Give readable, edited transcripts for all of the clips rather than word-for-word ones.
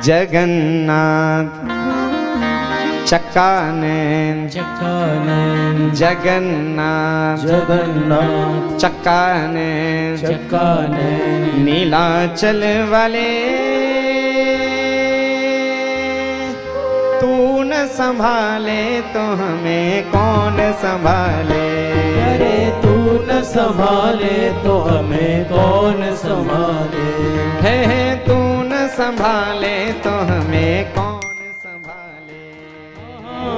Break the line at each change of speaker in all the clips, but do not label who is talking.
जगन्नाथ चक्कानैन
चक्कानैन
जगन्नाथ
जगन्नाथ
चक्कानैन
चक्कानैन
नीलाचल वाले तू न संभाले तो हमें कौन संभाले।
अरे तू न संभाले तो हमें कौन संभाले।
है तू न संभाले तो हमें कौन संभाले।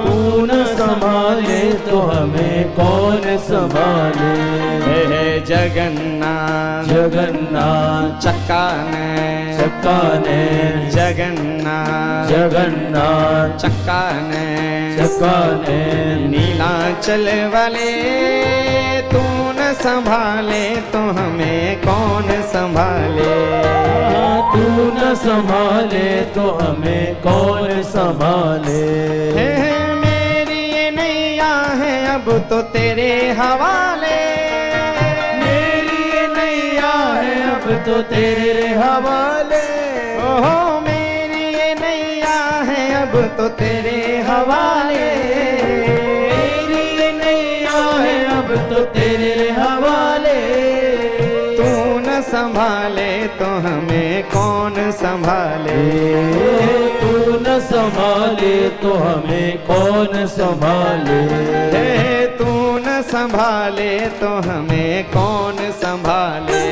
तू न संभाले तो हमें कौन संभाले।
हे जगन्नाथ
जगन्नाथ
चक्कानैन
चक्कानैन
जगन्नाथ
जगन्नाथ
चक्कानैन
चक्कानैन
नीलाचल वाले तू न संभाले तो हमें कौन संभाले।
तू न संभाले तो हमें कौन संभाले।
मेरी ये नैया है अब तो तेरे हवाले।
मेरी ये नैया है अब तो तेरे हवाले।
ओहो मेरी ये नैया है अब तो तेरे हवाले।
मेरी ये नैया है अब तो तेरे हवाले।
तू न संभाले तो हमें कौन संभाले।
तू न संभाले तो हमें कौन संभाले।
तू न संभाले तो हमें कौन संभाले।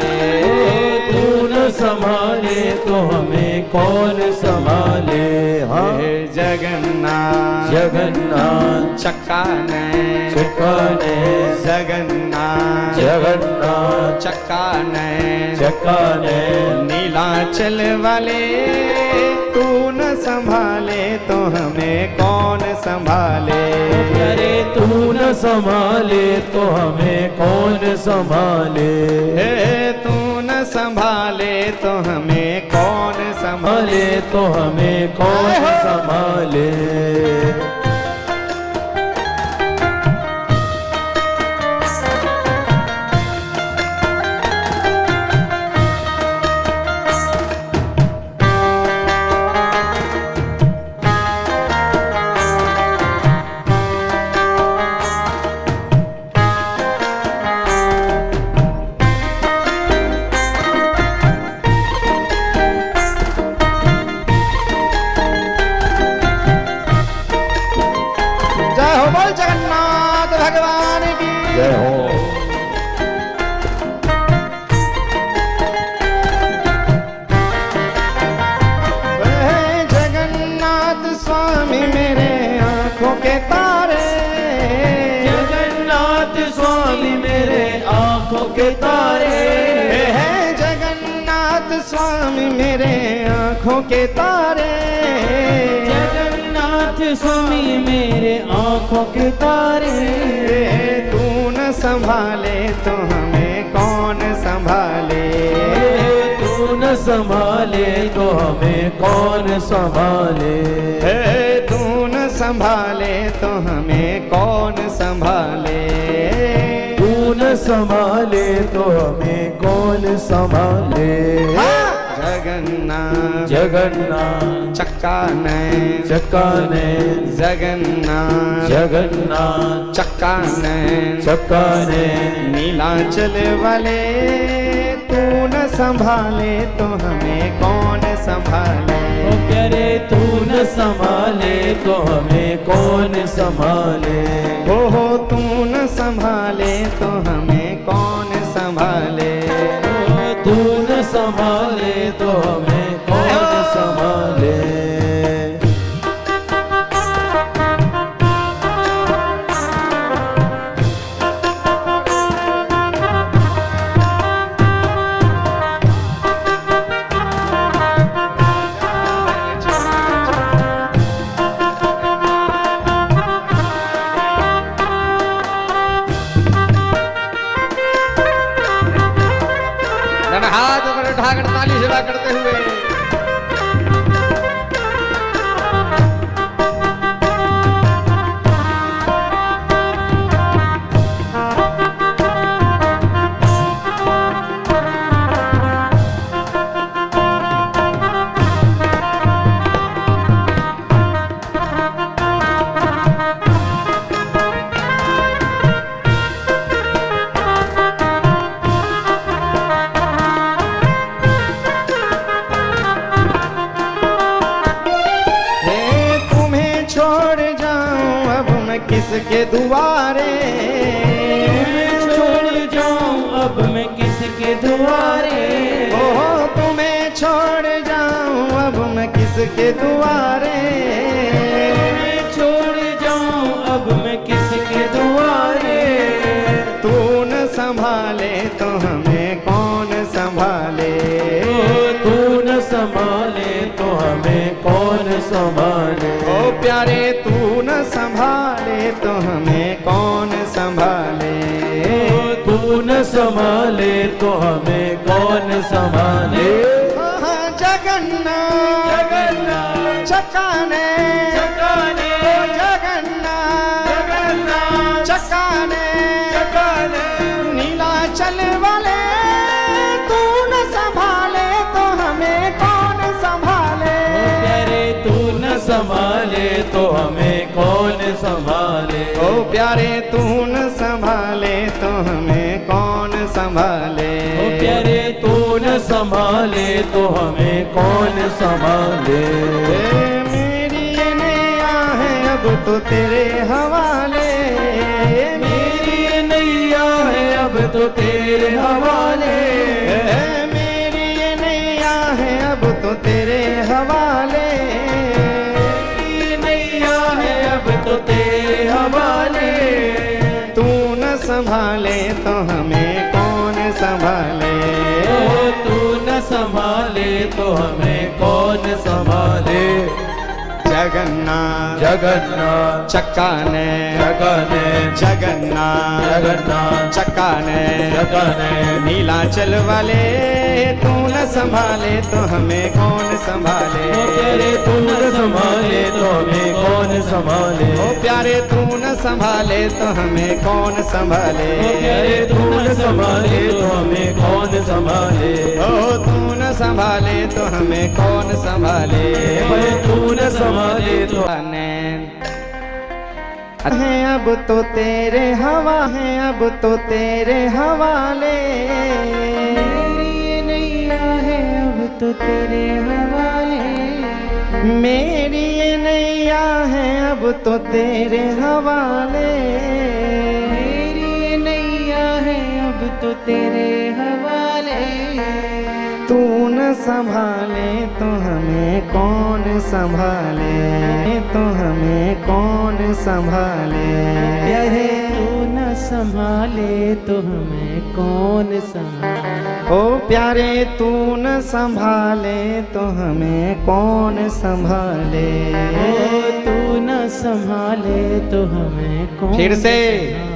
तू न संभाले तो हमें कौन संभाले। हाँ
जगन्नाथ
जगन्नाथ
चक्कानैन
चक्कानैन
जगन्नाथ
जगन्नाथ
चक्कानैन
चक्कानैन
नीलाचल वाले तू न संभाले तो हमें कौन संभाले।
अरे तू न संभाले तो हमें कौन संभाले।
तू न संभाले तो हमें कौन संभाले।
संभाले तो हमें कौन संभाले।
जय हो बोल जगन्नाथ भगवान की
जय हो।
वह जगन्नाथ स्वामी मेरे आंखों के तारे।
जगन्नाथ स्वामी मेरे आंखों के तारे।
है जगन्नाथ स्वामी मेरे आंखों के तारे।
जगन्नाथ स्वामी मेरे आंखों के तारे।
तू न संभाले तो हमें कौन संभाले।
तू न संभाले तो हमें कौन संभाले।
तू न संभाले तो हमें कौन संभाले।
तू न संभाले तो हमें कौन संभाले।
जगन्नाथ
जगन्नाथ
चक्कानैन
चक्कानैन
जगन्नाथ
जगन्नाथ
चक्कानैन
चक्कानैन
नीलाचल वाले तू न संभाले तो हमें कौन संभाले।
ओ प्यारे तू न संभाले तो हमें कौन संभाले।
हो तू न संभाले तो हमें कौन संभाले।
तू न संभाले तो हमें कौन संभाले।
किसके दुआरे,
तुम्हें छोड़ जाऊं अब मैं किसके दुआरे,
ओहो तुम्हें छोड़ जाऊं अब मैं किसके दुआरे,
तुम्हें छोड़ जाऊं अब मैं किसके दुआरे,
तू न संभाले तो हमें कौन संभाले,
तू न संभाले तो हमें कौन संभाले,
ओ प्यारे तू न संभाले तो हमें कौन संभाले,
तू न संभाले तो हमें कौन संभाले।
जगन्नाथ
जगन्नाथ
चकाने
चकाने
जगन्नाथ
जगन्नाथ
चकाने
चकाने
नीलाचल वाले, तू न संभाले तो हमें कौन संभाले,
प्यारे तू न संभाले तो हमें कौन संभाले,
ओ प्यारे तू न संभाले तो हमें कौन संभाले,
ओ प्यारे तू न संभाले तो हमें कौन संभाले।
मेरी ये नैया है अब तो तेरे हवाले,
मेरी ये नैया है अब तो तेरे हवाले,
मेरी ये नैया है अब तो तेरे हवाले,
मेरी नैया है अब तो तेरे हवाले,
तू न संभाले तो हमें कौन संभाले,
ओ तू न संभाले तो हमें कौन संभाले।
जगन्नाथ
जगन्नाथ
चक्काने
जगने
जगन्नाथ
जगन्नाथ
चक्काने
जगने
नीलाचल वाले, तू न संभाले तो हमें कौन संभाले,
ओ प्यारे तू न संभाले तो हमें कौन संभाले,
ओ प्यारे तू न संभाले तो हमें कौन संभाले,
ओ प्यारे तू न संभाले तो हमें कौन संभाले,
ओ तू न संभाले तो हमें कौन संभाले,
भाई तू न संभाले तो
है अब तो तेरे हवा है अब तो तेरे हवाले, मेरी नैया है अब तो तेरे हवाले, मेरी ये नैया है अब तो तेरे हवाले, मेरी ये नैया है अब तो तेरे हवाले, तू न संभाले तो हमें कौन संभाले, तो हमें कौन संभाले,
प्यारे तू न संभाले तो हमें कौन संभाले,
ओ प्यारे तू न संभाले तो हमें कौन संभाले,
ओ तू न संभाले तो हमें कौन
फिर से
संभाले।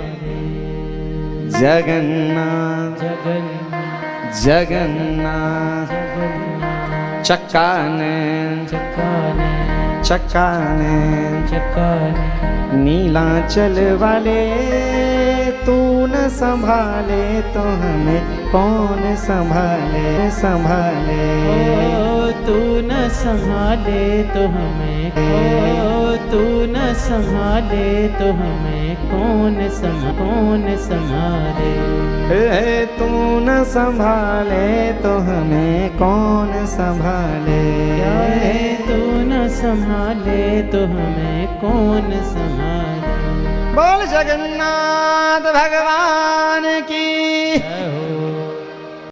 जगन्नाथ
जगन्नाथ
जगन्नाथ
जगन्नाथ
चक्काने
चकाने
चक्काने
चकाने
नीलाचल वाले, तू न संभाले तो हमें कौन संभाले संभाले,
ओ तू न संभाले तो हमें, ओ तू न संभाले तो हमें कौन संभाले,
तू न संभाले तो हमें कौन संभाले,
तू न संभाले तो हमें कौन संभाले।
बोल जगन्नाथ भगवान की।
जय हो।